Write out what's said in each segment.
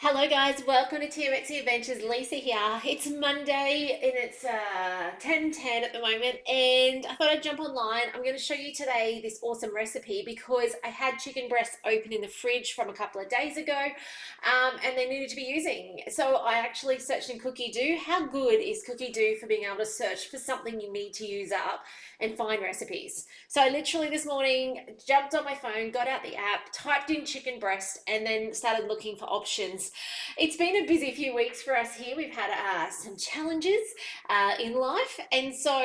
Hello guys, welcome to TMX Adventures. Lisa here. It's Monday and it's 10:10 at the moment, and I thought I'd jump online. I'm going to show you today this awesome recipe because I had chicken breasts open in the fridge from a couple of days ago, and they needed to be using. So I actually searched in Cookidoo. How good is Cookidoo for being able to search for something you need to use up and find recipes? So I literally this morning jumped on my phone, got out the app, typed in chicken breast, and then started looking for options. It's been a busy few weeks for us here. We've had some challenges in life, and so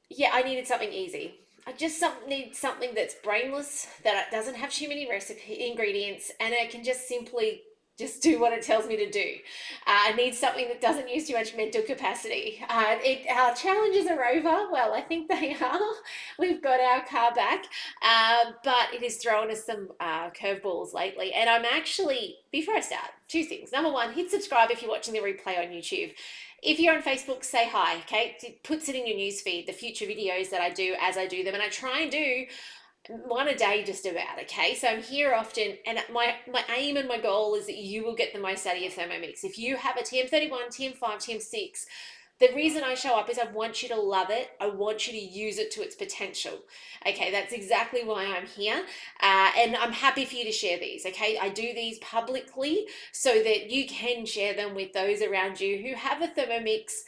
yeah, I needed something easy. I just need something that's brainless, that it doesn't have too many recipe ingredients, and it can just simply just do what it tells me to do. I need something that doesn't use too much mental capacity. Our challenges are over. Well, I think they are. We've got our car back, but it has thrown us some curveballs lately. And I'm actually, before I start, two things. Number one, hit subscribe if you're watching the replay on YouTube. If you're on Facebook, say hi, okay? It puts it in your newsfeed, the future videos that I do as I do them. And I try and do one a day just about, okay? So I'm here often, and my aim and my goal is that you will get the most out of your Thermomix. If you have a TM31, TM5, TM6, the reason I show up is I want you to love it. I want you to use it to its potential. Okay, that's exactly why I'm here. And I'm happy for you to share these. Okay, I do these publicly so that you can share them with those around you who have a Thermomix,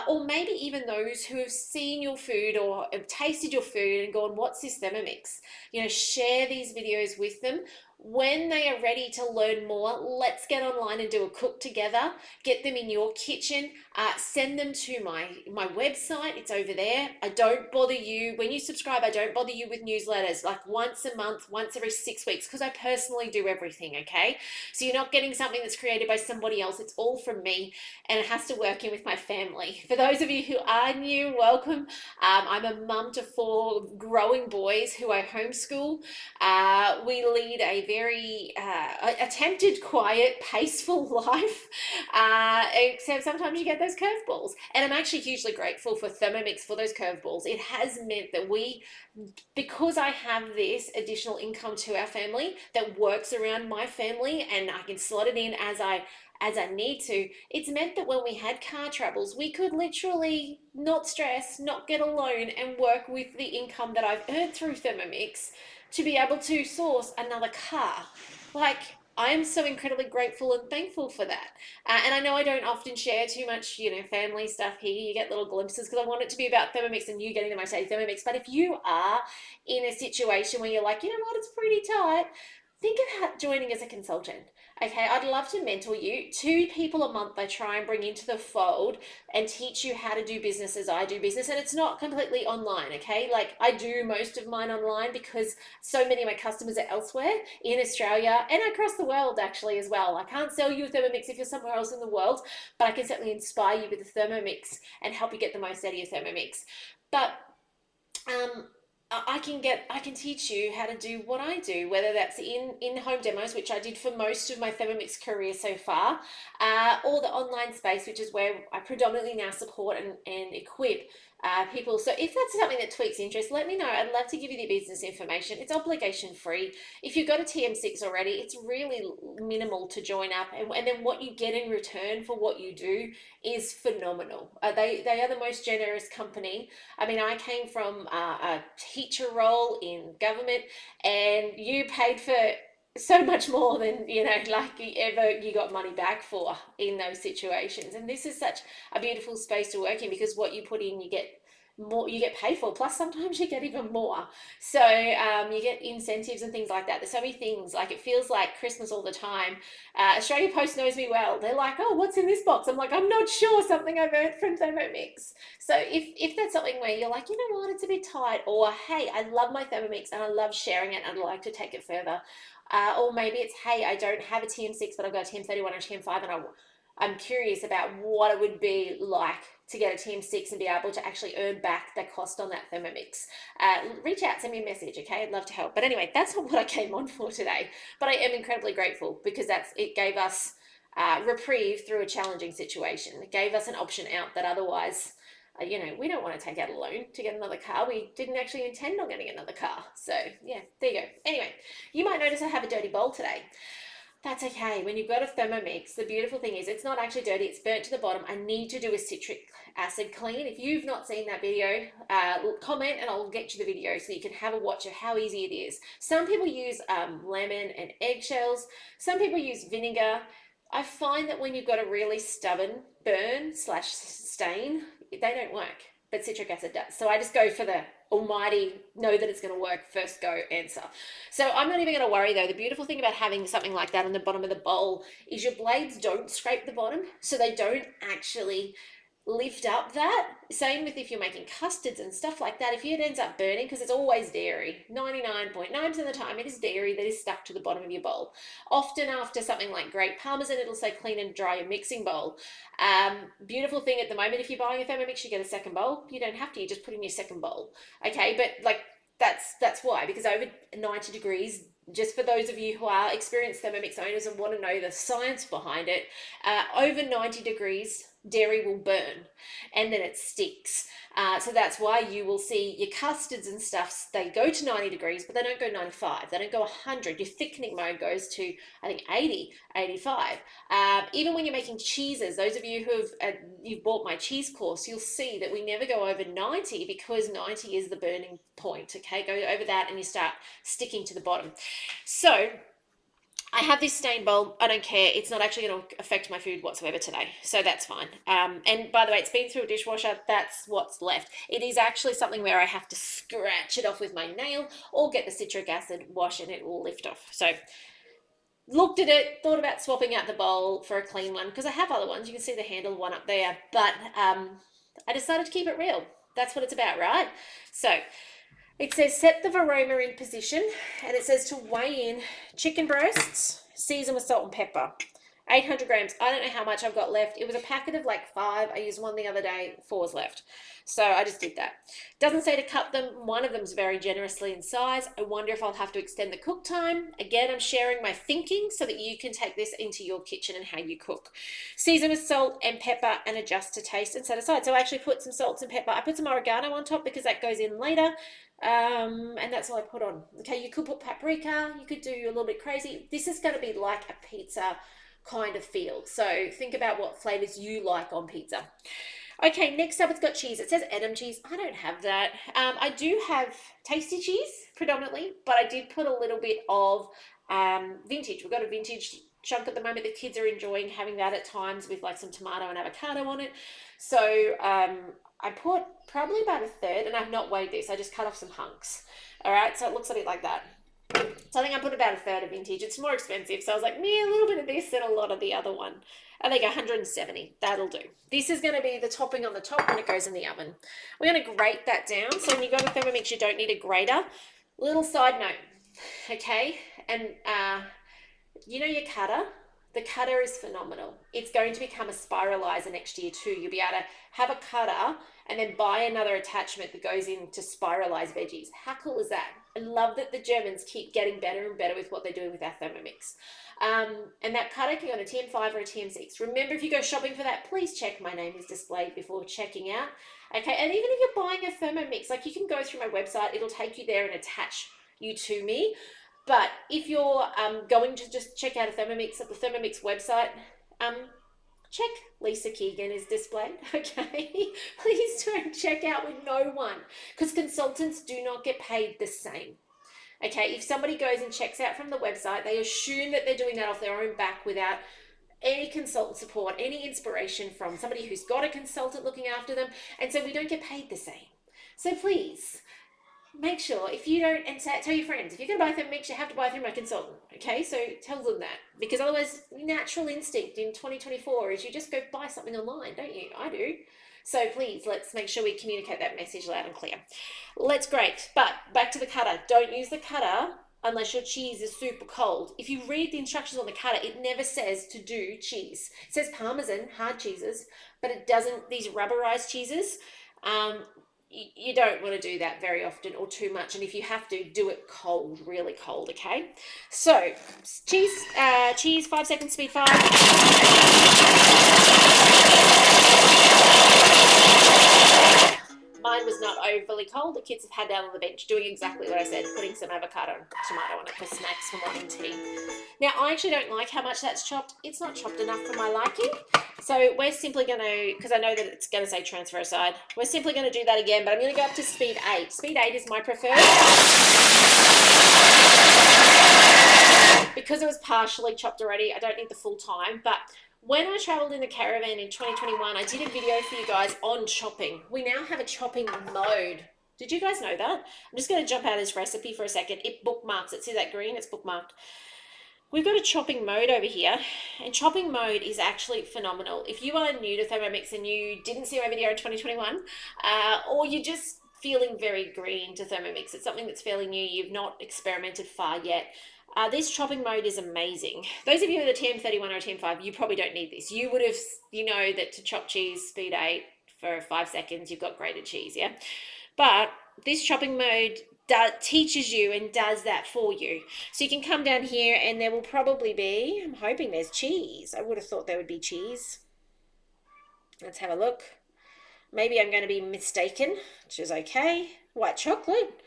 or maybe even those who have seen your food or have tasted your food and gone, what's this Thermomix? You know, share these videos with them. When they are ready to learn more, let's get online and do a cook together. Get them in your kitchen. Send them to my website. It's over there. I don't bother you when you subscribe. I don't bother you with newsletters like once a month, once every 6 weeks, because I personally do everything. Okay, so you're not getting something that's created by somebody else. It's all from me, and it has to work in with my family. For those of you who are new, welcome. I'm a mum to four growing boys who I homeschool. We lead a very attempted, quiet, paceful life, except sometimes you get those curveballs. And I'm actually hugely grateful for Thermomix for those curveballs. It has meant that because I have this additional income to our family that works around my family, and I can slot it in as I need to, it's meant that when we had car troubles, we could literally not stress, not get a loan, and work with the income that I've earned through Thermomix to be able to source another car. Like, I'm so incredibly grateful and thankful for that. And I know I don't often share too much, family stuff here. You get little glimpses because I want it to be about Thermomix and you getting the most out of Thermomix. But if you are in a situation where you're like, you know what, it's pretty tight, think about joining as a consultant. Okay, I'd love to mentor you. 2 people a month I try and bring into the fold and teach you how to do business as I do business. And it's not completely online, okay? Like, I do most of mine online because so many of my customers are elsewhere in Australia and across the world actually as well. I can't sell you a Thermomix if you're somewhere else in the world, but I can certainly inspire you with a Thermomix and help you get the most out of your Thermomix. But um, I can teach you how to do what I do, whether that's in home demos, which I did for most of my Thermomix career so far, or the online space, which is where I predominantly now support and equip people. So if that's something that tweaks interest, let me know. I'd love to give you the business information. It's obligation free. If you've got a TM6 already, it's really minimal to join up, and then what you get in return for what you do is phenomenal. They are the most generous company. I mean, I came from a teacher role in government, and you paid for so much more than like ever you got money back for in those situations. And this is such a beautiful space to work in because what you put in, you get more, you get paid for, plus sometimes you get even more. So you get incentives and things like that. There's so many things. Like, it feels like Christmas all the time. Australia Post knows me well. They're like, oh, what's in this box? I'm like, I'm not sure. Something I've earned from Thermomix. So if that's something where you're like, you know what, it's a bit tight, or hey, I love my Thermomix and I love sharing it and I'd like to take it further, or maybe it's, hey, I don't have a TM6 but I've got a TM31 or a TM5, and I'm curious about what it would be like to get a TM6 and be able to actually earn back the cost on that Thermomix. Reach out, send me a message, okay? I'd love to help. But anyway, that's not what I came on for today. But I am incredibly grateful because it gave us reprieve through a challenging situation. It gave us an option out that otherwise, we don't want to take out a loan to get another car. We didn't actually intend on getting another car. So yeah, there you go. Anyway, you might notice I have a dirty bowl today. That's okay. When you've got a Thermomix, the beautiful thing is it's not actually dirty. It's burnt to the bottom. I need to do a citric acid clean. If you've not seen that video, comment and I'll get you the video so you can have a watch of how easy it is. Some people use lemon and eggshells. Some people use vinegar. I find that when you've got a really stubborn burn slash stain, they don't work, but citric acid does. So I just go for the almighty, know that it's going to work, first go answer. So I'm not even going to worry though. The beautiful thing about having something like that on the bottom of the bowl is your blades don't scrape the bottom, so they don't actually lift up that. Same with if you're making custards and stuff like that. If it ends up burning, because it's always dairy, 99.9% of the time it is dairy that is stuck to the bottom of your bowl. Often after something like great parmesan, it'll say clean and dry your mixing bowl. Beautiful thing at the moment, if you're buying a Thermomix, you get a second bowl. You don't have to, you just put in your second bowl. Okay, but like that's why, because over 90 degrees, just for those of you who are experienced Thermomix owners and want to know the science behind it, over 90 degrees, dairy will burn and then it sticks. So that's why you will see your custards and stuff, they go to 90 degrees, but they don't go 95. They don't go 100. Your thickening mode goes to, I think, 80, 85. Even when you're making cheeses, those of you who have, you've bought my cheese course, you'll see that we never go over 90 because 90 is the burning point, okay? Go over that and you start sticking to the bottom. So I have this stain bowl. I don't care. It's not actually going to affect my food whatsoever today. So that's fine. And by the way, it's been through a dishwasher. That's what's left. It is actually something where I have to scratch it off with my nail or get the citric acid wash and it will lift off. So looked at it, thought about swapping out the bowl for a clean one because I have other ones. You can see the handle one up there. But I decided to keep it real. That's what it's about, right? So it says set the varoma in position, and it says to weigh in chicken breasts, season with salt and pepper. 800 grams. I don't know how much I've got left. It was a packet of like 5. I used one the other day, 4's left. So I just did that. Doesn't say to cut them. One of them's very generously in size. I wonder if I'll have to extend the cook time. Again, I'm sharing my thinking so that you can take this into your kitchen and how you cook. Season with salt and pepper and adjust to taste and set aside. So I actually put some salt and pepper. I put some oregano on top because that goes in later. And that's all I put on. Okay, you could put paprika. You could do a little bit crazy. This is going to be like a pizza kind of feel. So think about what flavors you like on pizza. Okay, next up it's got cheese. It says Edam cheese. I don't have that. I do have tasty cheese predominantly, but I did put a little bit of vintage. We've got a vintage chunk at the moment. The kids are enjoying having that at times with like some tomato and avocado on it. So I put probably about a third, and I've not weighed this. I just cut off some hunks. All right, so it looks a bit like that. So I think I put about a third of vintage. It's more expensive, so I was like, a little bit of this and a lot of the other one. I think 170. That'll do. This is going to be the topping on the top when it goes in the oven. We're going to grate that down. So when you go to Thermomix, you don't need a grater. Little side note, okay? And you know your cutter? The cutter is phenomenal. It's going to become a spiralizer next year too. You'll be able to have a cutter and then buy another attachment that goes in to spiralize veggies. How cool is that? I love that the Germans keep getting better and better with what they're doing with our Thermomix. And that cutter can go on a TM5 or a TM6. Remember, if you go shopping for that, please check my name is displayed before checking out. Okay, and even if you're buying a Thermomix, like you can go through my website, it'll take you there and attach you to me. But if you're going to just check out a Thermomix at the Thermomix website, check Lisa Keegan is displayed, okay? Please don't check out with no one because consultants do not get paid the same. Okay, if somebody goes and checks out from the website, they assume that they're doing that off their own back without any consultant support, any inspiration from somebody who's got a consultant looking after them, and so we don't get paid the same. So please, make sure if you don't, and tell your friends, if you're going to buy Thermomix, you have to buy through my consultant, okay? So tell them that, because otherwise, natural instinct in 2024 is you just go buy something online, don't you? I do. So please, let's make sure we communicate that message loud and clear. Let's grate, but back to the cutter. Don't use the cutter unless your cheese is super cold. If you read the instructions on the cutter, it never says to do cheese. It says Parmesan, hard cheeses, but it doesn't, these rubberized cheeses, you don't want to do that very often or too much. And if you have to, do it cold, really cold, okay? So, cheese, 5 seconds, speed 5. Mine was not overly cold. The kids have had that on the bench doing exactly what I said, putting some avocado and tomato on it for snacks for morning tea. Now, I actually don't like how much that's chopped. It's not chopped enough for my liking. So we're simply going to, because I know that it's going to say transfer aside, we're simply going to do that again, but I'm going to go up to speed 8. Speed 8 is my preferred. Because it was partially chopped already, I don't need the full time, but when I travelled in the caravan in 2021, I did a video for you guys on chopping. We now have a chopping mode. Did you guys know that? I'm just going to jump out of this recipe for a second. It bookmarks it. See that green? It's bookmarked. We've got a chopping mode over here, and chopping mode is actually phenomenal. If you are new to Thermomix and you didn't see my video in 2021, or you're just feeling very green to Thermomix, it's something that's fairly new, you've not experimented far yet, this chopping mode is amazing. Those of you with a TM31 or a TM5, you probably don't need this. You would have, you know that to chop cheese, speed 8 for 5 seconds, you've got grated cheese, yeah? But this chopping mode teaches you and does that for you. So you can come down here and there will probably be, I'm hoping there's cheese. I would have thought there would be cheese. Let's have a look. Maybe I'm going to be mistaken, which is okay. White chocolate.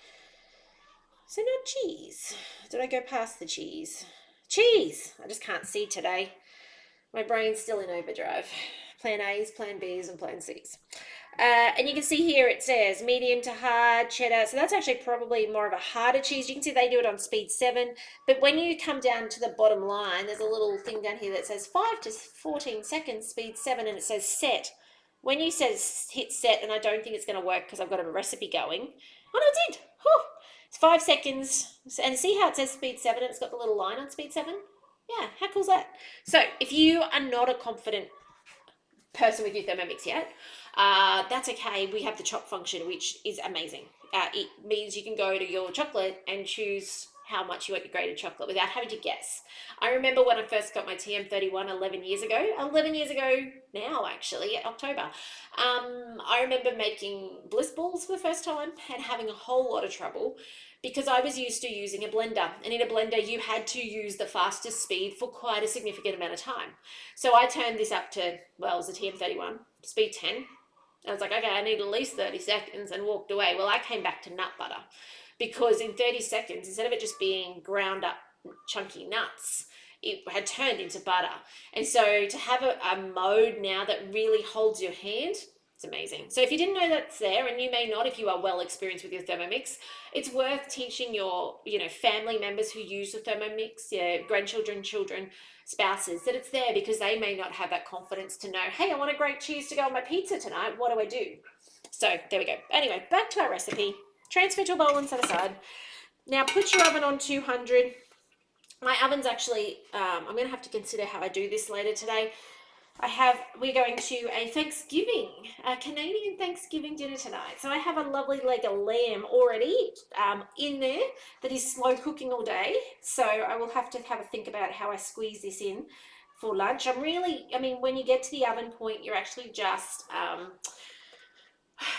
So not cheese. Did I go past the cheese? Cheese! I just can't see today. My brain's still in overdrive. Plan A's, Plan B's, and Plan C's. And you can see here it says medium to hard, cheddar. So that's actually probably more of a harder cheese. You can see they do it on speed 7. But when you come down to the bottom line, there's a little thing down here that says 5 to 14 seconds, speed 7, and it says set. When you says hit set, and I don't think it's going to work because I've got a recipe going. Oh, no, it did. Whew. It's 5 seconds. And see how it says speed 7 and it's got the little line on speed 7? Yeah, how cool is that? So if you are not a confident person with your Thermomix yet, that's okay. We have the chop function, which is amazing. It means you can go to your chocolate and choose how much you want your grated chocolate without having to guess. I remember when I first got my TM31 11 years ago now actually, October. I remember making bliss balls for the first time and having a whole lot of trouble because I was used to using a blender, and in a blender you had to use the fastest speed for quite a significant amount of time. So I turned this up to, well, it was a TM31, speed 10. I was like, okay, I need at least 30 seconds, and walked away. Well, I came back to nut butter because in 30 seconds, instead of it just being ground up chunky nuts, it had turned into butter. And so to have a mode now that really holds your hand, it's amazing. So if you didn't know that's there, and you may not if you are well experienced with your Thermomix, it's worth teaching your family members who use the Thermomix, your grandchildren, children, spouses, that it's there because they may not have that confidence to know, hey, I want a great cheese to go on my pizza tonight. What do I do? So there we go. Anyway, back to our recipe. Transfer to a bowl and set aside. Now put your oven on 200. My oven's actually, I'm going to have to consider how I do this later today. We're going to a Canadian Thanksgiving dinner tonight. So I have a lovely leg of lamb already in there that is slow cooking all day. So I will have to have a think about how I squeeze this in for lunch. When you get to the oven point, you're actually just,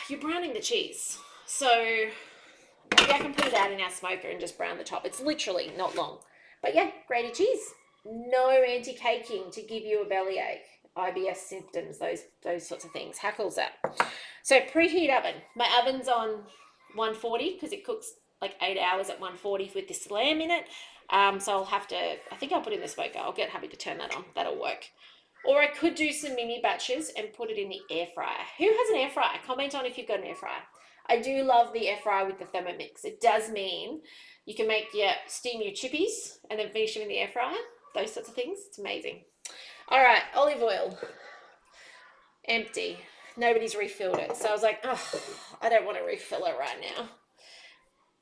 you're browning the cheese. So maybe I can put it out in our smoker and just brown the top. It's literally not long. But yeah, grated cheese. No anti-caking to give you a bellyache, IBS symptoms, those sorts of things. How cool is that? So preheat oven. My oven's on 140 because it cooks like 8 hours at 140 with this lamb in it. So I'll have to, I think I'll put it in the smoker. I'll get happy to turn that on. That'll work. Or I could do some mini batches and put it in the air fryer. Who has an air fryer? Comment on if you've got an air fryer. I do love the air fryer with the Thermomix. It does mean you can steam your chippies and then finish them in the air fryer. Those sorts of things. It's amazing. All right, olive oil. Empty. Nobody's refilled it. So I was like, oh, I don't want to refill it right now.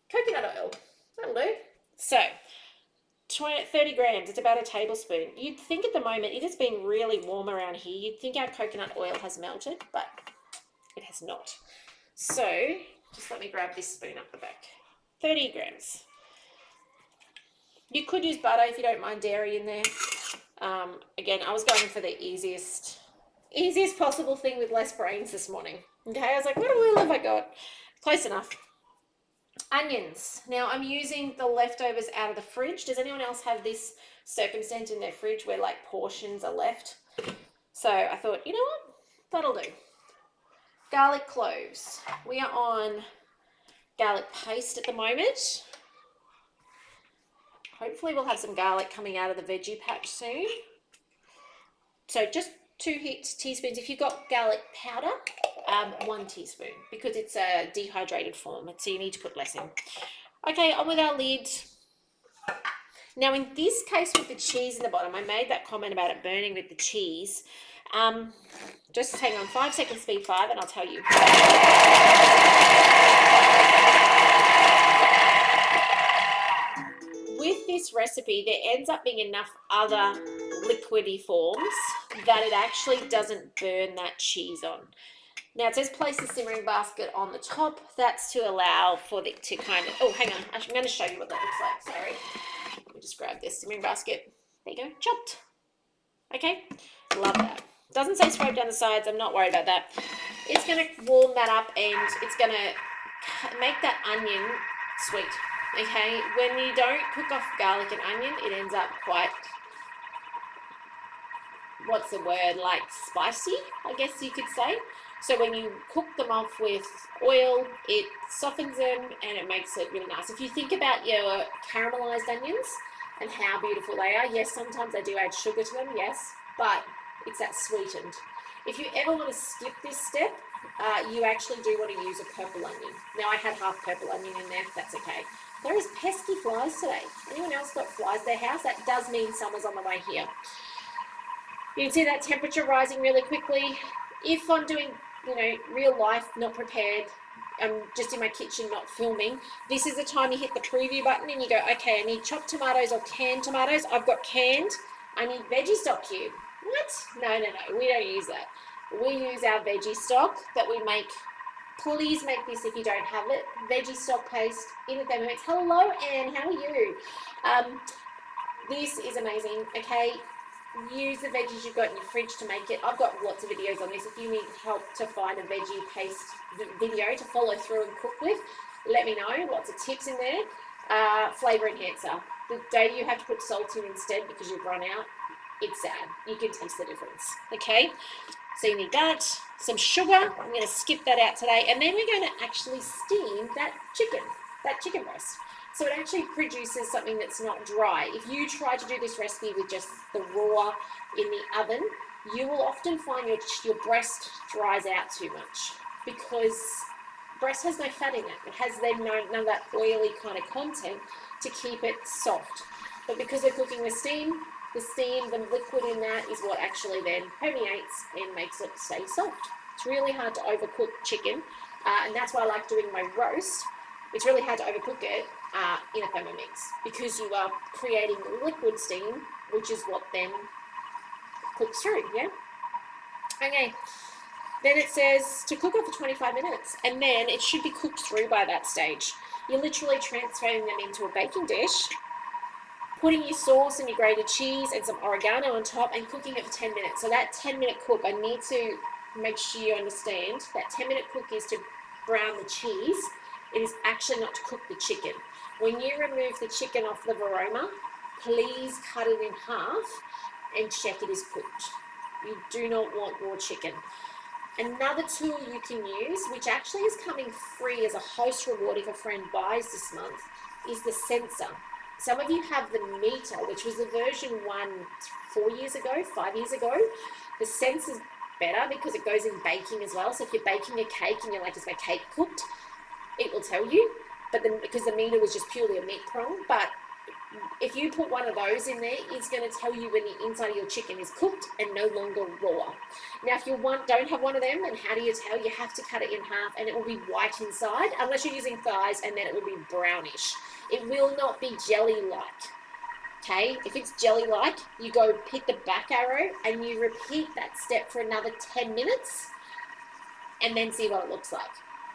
Coconut oil. That'll do. So 30 grams. It's about a tablespoon. You'd think at the moment, it has been really warm around here. You'd think our coconut oil has melted, but it has not. So just let me grab this spoon up the back. 30 grams. You could use butter if you don't mind dairy in there. Again, I was going for the easiest possible thing with less brains this morning. Okay, I was like, what oil have I got? Close enough. Onions. Now I'm using the leftovers out of the fridge. Does anyone else have this circumstance in their fridge where like portions are left? So I thought, you know what? That'll do. garlic cloves. We are on garlic paste at the moment. Hopefully we'll have some garlic coming out of the veggie patch soon. So just 2 teaspoons. If you've got garlic powder, 1 teaspoon, because it's a dehydrated form, so you need to put less in. Okay, on with our lid. Now in this case with the cheese in the bottom, I made that comment about it burning with the cheese. Just hang on, 5 seconds, speed 5, and I'll tell you. With this recipe, there ends up being enough other liquidy forms that it actually doesn't burn that cheese on. Now it says place the simmering basket on the top. That's to allow for it to kind of, oh, hang on, I'm going to show you what that looks like, sorry. Let me just grab this simmering basket. There you go, chopped. Okay, love that. Doesn't say scrape down the sides, I'm not worried about that. It's going to warm that up and it's going to make that onion sweet. Okay, when you don't cook off garlic and onion, it ends up quite, what's the word, like spicy, I guess you could say. So when you cook them off with oil, it softens them and it makes it really nice. If you think about your caramelized onions and how beautiful they are, yes, sometimes I do add sugar to them, yes, but it's that sweetened. If you ever want to skip this step, you actually do want to use a purple onion. Now I had half purple onion in there, that's okay. There is pesky flies today. Anyone else got flies at their house? That does mean summer's on the way here. You can see that temperature rising really quickly. If I'm doing, real life, not prepared, I'm just in my kitchen, not filming, this is the time you hit the preview button and you go, okay, I need chopped tomatoes or canned tomatoes. I've got canned. I need veggie stock cube. What? No, we don't use that. We use our veggie stock that we make. Please make this if you don't have it. Veggie stock paste in the Thermomix. Hello, Anne. How are you? This is amazing. Okay, use the veggies you've got in your fridge to make it. I've got lots of videos on this. If you need help to find a veggie paste video to follow through and cook with, let me know. Lots of tips in there. Flavor enhancer. The day you have to put salt in instead because you've run out, it's sad. You can taste the difference. Okay, so you need that. Some sugar. I'm going to skip that out today. And then we're going to actually steam that chicken breast. So it actually produces something that's not dry. If you try to do this recipe with just the raw in the oven, you will often find your breast dries out too much because breast has no fat in it. It has then none of that oily kind of content to keep it soft. But because we're cooking with steam, the liquid in that is what actually then permeates and makes it stay soft. It's really hard to overcook chicken, and that's why I like doing my roast. It's really hard to overcook it in a Thermomix because you are creating liquid steam, which is what then cooks through, yeah? Okay, then it says to cook it for 25 minutes, and then it should be cooked through by that stage. You're literally transferring them into a baking dish, putting your sauce and your grated cheese and some oregano on top and cooking it for 10 minutes. So that 10-minute cook, I need to make sure you understand, that 10-minute cook is to brown the cheese. It is actually not to cook the chicken. When you remove the chicken off the varoma, please cut it in half and check it is cooked. You do not want raw chicken. Another tool you can use, which actually is coming free as a host reward if a friend buys this month, is the sensor. Some of you have the meter, which was the version 1 4 years ago, 5 years ago. The sensor's better because it goes in baking as well. So if you're baking a cake and you're like, is my cake cooked? It will tell you, but then because the meter was just purely a meat prong. But if you put one of those in there, it's going to tell you when the inside of your chicken is cooked and no longer raw. Now, if you don't have one of them, then how do you tell? You have to cut it in half and it will be white inside, unless you're using thighs, and then it will be brownish. It will not be jelly-like. Okay, if it's jelly-like, you go hit the back arrow and you repeat that step for another 10 minutes and then see what it looks like.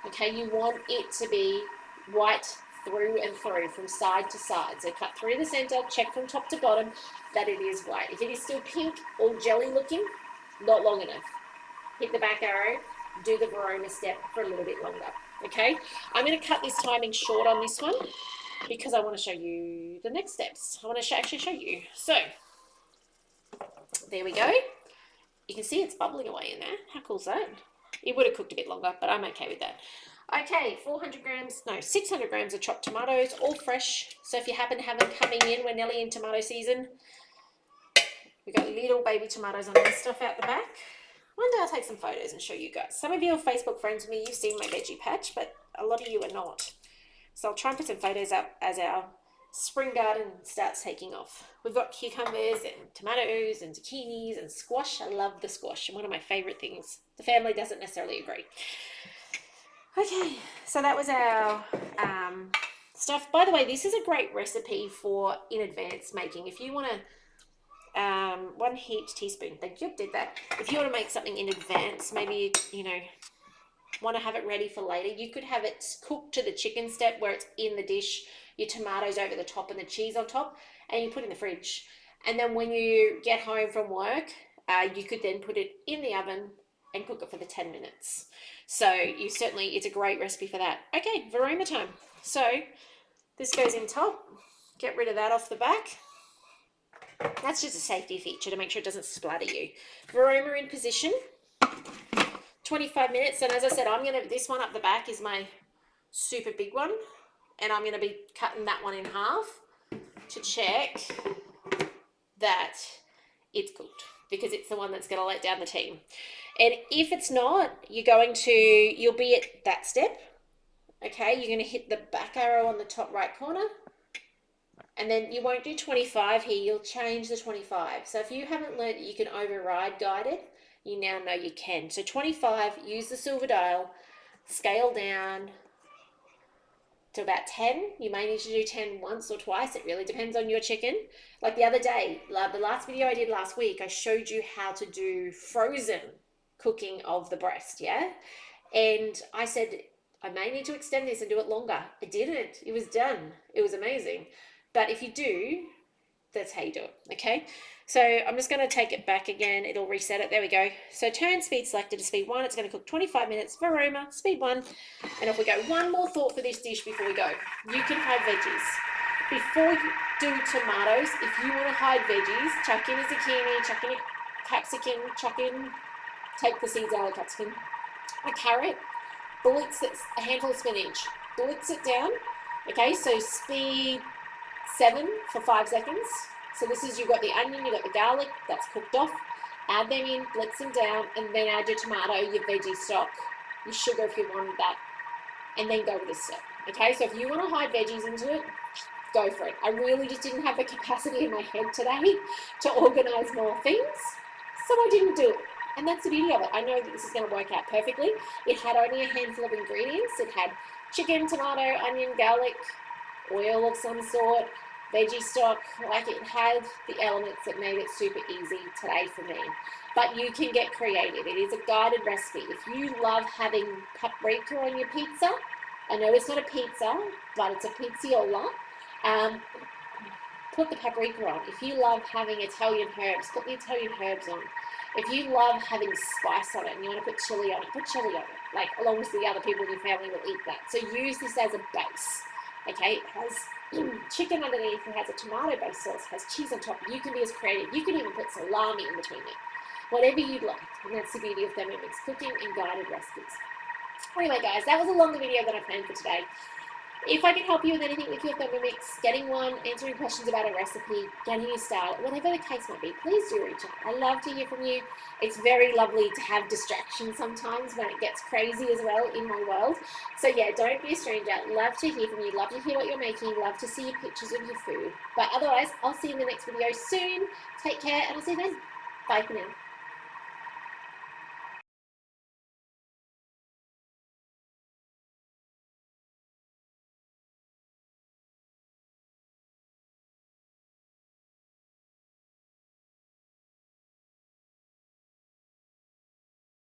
Okay, you want it to be white through and through, from side to side. So cut through the center, check from top to bottom that it is white. If it is still pink or jelly looking, not long enough. Hit the back arrow, do the varoma step for a little bit longer. Okay, I'm going to cut this timing short on this one because I want to show you the next steps. I want to actually show you. So there we go. You can see it's bubbling away in there. How cool is that? It would have cooked a bit longer, but I'm okay with that. Okay, 600 grams of chopped tomatoes, all fresh. So if you happen to have them coming in, we're nearly in tomato season. We've got little baby tomatoes on this stuff out the back. One day I'll take some photos and show you guys. Some of you are Facebook friends with me, you've seen my veggie patch, but a lot of you are not. So I'll try and put some photos up as our spring garden starts taking off. We've got cucumbers and tomatoes and zucchinis and squash. I love the squash, one of my favorite things. The family doesn't necessarily agree. Okay, so that was our stuff. By the way, this is a great recipe for in advance making. If you want to 1 heaped teaspoon, thank you, did that. If you want to make something in advance, maybe, you know, want to have it ready for later, you could have it cooked to the chicken step where it's in the dish, your tomatoes over the top and the cheese on top, and you put it in the fridge. And then when you get home from work, you could then put it in the oven and cook it for the 10 minutes. So it's a great recipe for that. Okay, Vorwerk time. So this goes in top. Get rid of that off the back. That's just a safety feature to make sure it doesn't splatter you. Vorwerk in position. 25 minutes, and as I said, this one up the back is my super big one, and I'm gonna be cutting that one in half to check that it's cooked, because it's the one that's gonna let down the team. And if it's not, you'll be at that step. Okay, you're gonna hit the back arrow on the top right corner, and then you won't do 25 here, you'll change the 25. So if you haven't learned that you can override guided, you now know you can. So 25, use the silver dial, scale down to about 10. You may need to do 10 once or twice. It really depends on your chicken. Like the other day, the last video I did last week, I showed you how to do frozen cooking of the breast, yeah? And I said, I may need to extend this and do it longer. I didn't. It was done. It was amazing. But if you do, that's how you do it, okay? So I'm just going to take it back again. It'll reset it. There we go. So turn speed selector to speed 1. It's going to cook 25 minutes. Vorwerk, speed 1. And if we go, one more thought for this dish before we go. You can hide veggies. Before you do tomatoes, if you want to hide veggies, chuck in a zucchini, chuck in a capsicum, take the seeds out of the capsicum, a carrot, blitz it, a handful of spinach, blitz it down. Okay, so speed 7 for 5 seconds. So this is, you've got the onion, you've got the garlic, that's cooked off. Add them in, blitz them down, and then add your tomato, your veggie stock, your sugar if you wanted that, and then go with this step. Okay, so if you want to hide veggies into it, go for it. I really just didn't have the capacity in my head today to organize more things, so I didn't do it. And that's the beauty of it. I know that this is going to work out perfectly. It had only a handful of ingredients. It had chicken, tomato, onion, garlic, oil of some sort, veggie stock. Like, it had the elements that made it super easy today for me. But you can get creative. It is a guided recipe. If you love having paprika on your pizza, I know it's not a pizza, but it's a Pizzaiola, put the paprika on. If you love having Italian herbs, put the Italian herbs on. If you love having spice on it and you want to put chili on it, put chili on it. Like, along with the other people in your family will eat that. So use this as a base. Okay, it has chicken underneath, it has a tomato-based sauce, has cheese on top. You can be as creative. You can even put salami in between it. Whatever you'd like. And that's the beauty of Thermomix cooking and guided recipes. Anyway, guys, that was a longer video than I planned for today. If I can help you with anything with your Thermomix, getting one, answering questions about a recipe, getting you started, whatever the case might be, please do reach out. I love to hear from you. It's very lovely to have distractions sometimes when it gets crazy as well in my world. So yeah, don't be a stranger. Love to hear from you. Love to hear what you're making. Love to see your pictures of your food. But otherwise, I'll see you in the next video soon. Take care, and I'll see you then. Bye for now.